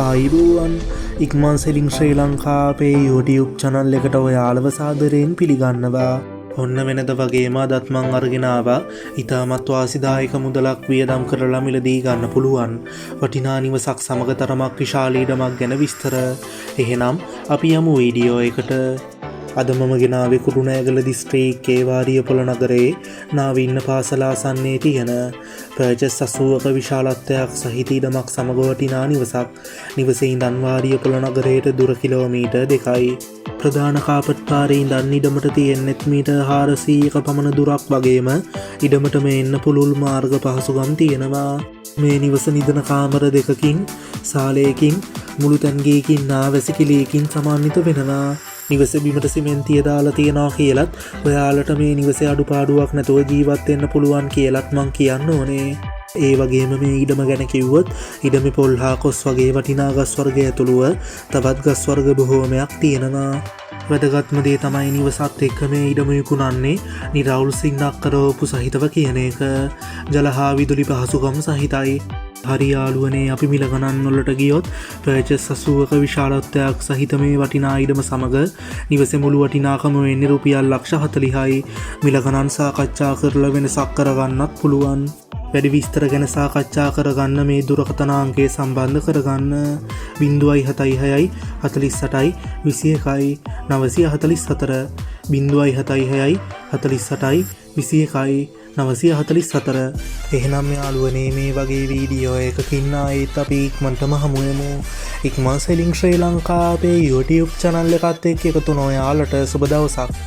ආයිබෝවන් ඉක්මන් සෙලින් ශ්‍රී ලංකාපේ YouTube channel එකට ඔයාලව සාදරයෙන් පිළිගන්නවා. ඔන්න වෙනද වගේම අදත් මං අරගෙන ආවා ඉතාමත් වාසිදායක මුදලක් වියදම් කරලා මිලදී ගන්න පුළුවන් වටිනා නිවසක් සමග තරමක් විශාල ඉඩමක් ගැන විස්තර. එහෙනම් අපි යමු වීඩියෝ එකට. අද මම ගෙනාවේ කුරුණෑගල දිස්ත්‍රික්කයේ වාරියපොළ නගරයේ නාවින්න පාසල ආසන්නයේ තියෙන පර්චස් 80ක විශාලත්වයක් සහිත ඉඩමක් සමග වටිනා නිවසක්. නිවසේ ඉඳන් වාරියපොළ නගරයට දුර කිලෝමීටර් 2යි. ප්‍රධාන කාපට් පාරේ ඉඳන් ඉඩමට තියෙන්නෙත් මීටර් 400ක පමණ දුරක් වගේම ඉඩමට එන්න පුළුල් මාර්ග පහසුකම් තියෙනවා. මේ නිවස නිදන කාමර දෙකකින් සාලයකින් මුළු තැන්ගේකින් වැසිකිළියකින් සමන්විත වෙනවා. නිවස බිමට සිමෙන්තිය දාලා තියනවා කියලත් ඔයාලට මේ නිවසේ අඩුපාඩුවක් නැතුව ජීවත් වෙන්න පුළුවන් කියලත් මං කියන්න ඕනේ. ඒ වගේම මේ ඉඩම ගැන කිව්වොත් ඉඩමේ පොල් හා කොස් වගේ වටිනා ගස් වර්ග ඇතුළුව තවත් ගස් වර්ග බොහෝමයක් තියෙනවා. වැදගත්ම දේ තමයි නිවසත් එක්ක මේ ඉඩම විකුණන්නේ නිරවුල් සින්නක් කරවපු සහිතව කියන එක. ජල හා විදුලි පහසුකම් සහිතයි. හරි යාළුවනේ අපි මිල ගණන් වලට ගියොත් පර්චස් 80ක විශාලත්වයක් සහිත මේ වටිනා ඉඩම සමග නිවසේ මුළු වටිනාකම වෙන්නේ රුපියල් ලක්ෂ 40යි. මිල ගණන් සාකච්ඡා කරලා වෙනසක් කරගන්නත් පුළුවන්. වැඩි විස්තර ගැන සාකච්ඡා කරගන්න මේ දුරකථන අංකය සම්බන්ධ කරගන්න 076 48 21 944 076 48 21 944. එහෙනම් යාළුවනේ මේ වගේ වීඩියෝ එකකින් ආයෙත් අපි ඉක්මනටම හමු වෙමු. ඉක්මන් සෙලින් ශ්‍රී ලංකාවේ YouTube channel එකත් එක්ක එකතු වෙන ඔයාලට සුබ දවසක්.